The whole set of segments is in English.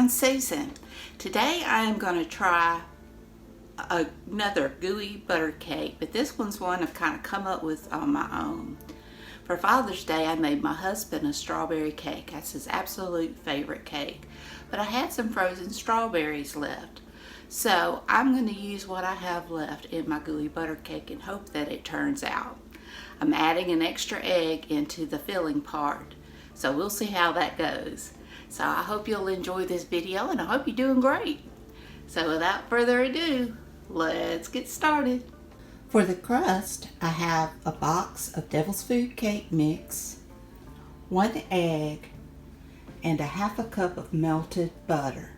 I'm Susan. Today I am going to try another gooey butter cake, but this one's one I've kind of come up with on my own. For Father's Day I made my husband a strawberry cake. That's his absolute favorite cake. But I had some frozen strawberries left. So I'm going to use what I have left in my gooey butter cake and hope that it turns out. I'm adding an extra egg into the filling part. So we'll see how that goes. So I hope you'll enjoy this video and I hope you're doing great. So without further ado, let's get started. For the crust, I have a box of Devil's Food cake mix, 1 egg, and 1/2 cup of melted butter.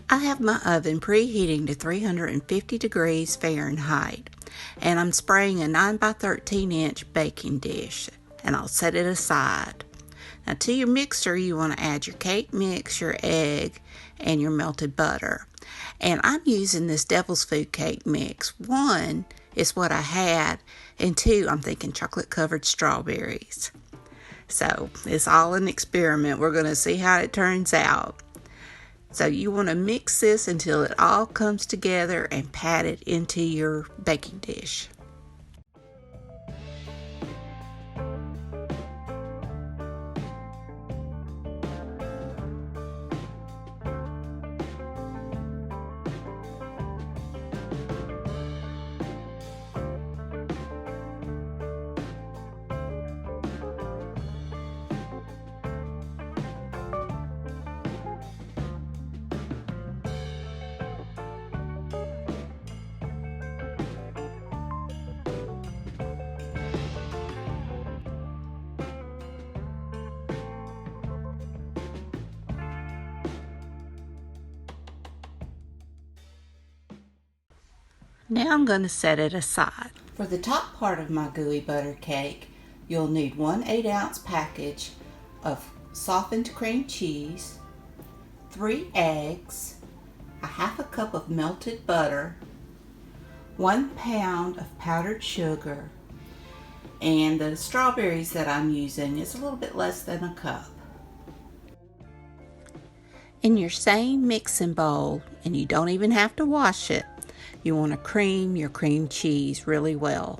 I have my oven preheating to 350 degrees Fahrenheit, and I'm spraying a 9 by 13 inch baking dish, and I'll set it aside. Now to your mixer, you want to add your cake mix, your egg, and your melted butter. And I'm using this Devil's Food cake mix. 1 is what I had, and 2, I'm thinking chocolate covered strawberries. So it's all an experiment. We're going to see how it turns out. So you want to mix this until it all comes together and pat it into your baking dish. Now I'm going to set it aside. For the top part of my gooey butter cake, you'll need 1 8-ounce package of softened cream cheese, 3 eggs, 1/2 cup of melted butter, 1 pound of powdered sugar, and the strawberries that I'm using is a little bit less than a cup. In your same mixing bowl, and you don't even have to wash it, you want to cream your cream cheese really well.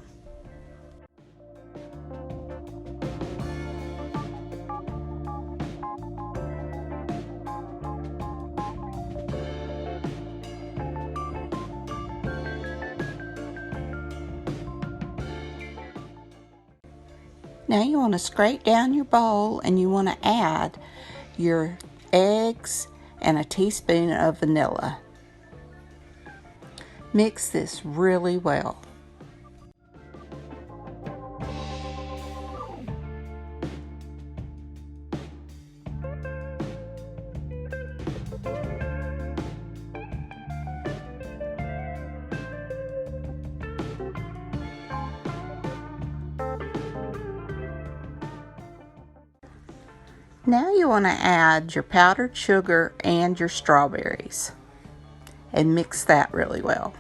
Now you want to scrape down your bowl and you want to add your eggs and a teaspoon of vanilla. Mix this really well. Now you want to add your powdered sugar and your strawberries and mix that really well.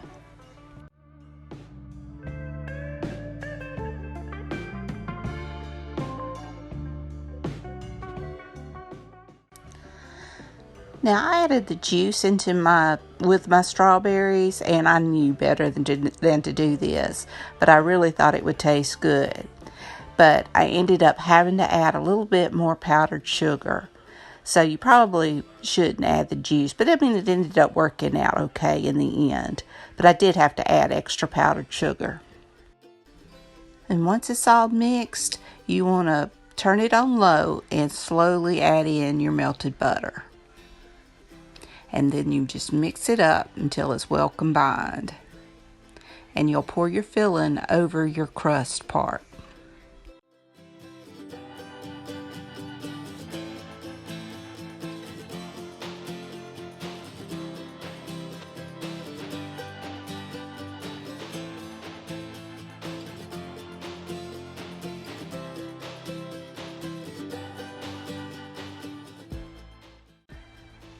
Now I added the juice into with my strawberries, and I knew better than to do this, but I really thought it would taste good. But I ended up having to add a little bit more powdered sugar. So you probably shouldn't add the juice, but I mean it ended up working out okay in the end. But I did have to add extra powdered sugar. And once it's all mixed, you want to turn it on low and slowly add in your melted butter. And then you just mix it up until it's well combined. And you'll pour your filling over your crust part.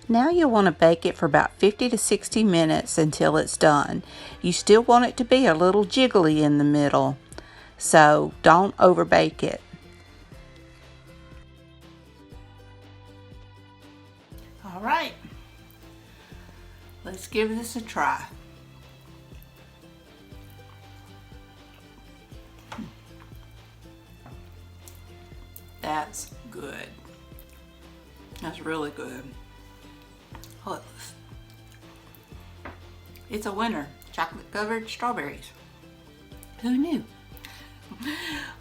Now you'll want to bake it for about 50 to 60 minutes until it's done. You still want it to be a little jiggly in the middle, so don't overbake it. All right, let's give this a try. That's good. That's really good. Oh, it's a winner. Chocolate covered strawberries. Who knew?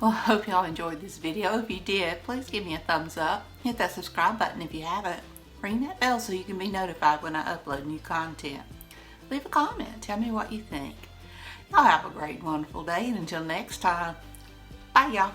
Well, I hope y'all enjoyed this video. If you did, please give me a thumbs up. Hit that subscribe button if you haven't. Ring that bell so you can be notified when I upload new content. Leave a comment. Tell me what you think. Y'all have a great, wonderful day. And until next time, bye y'all.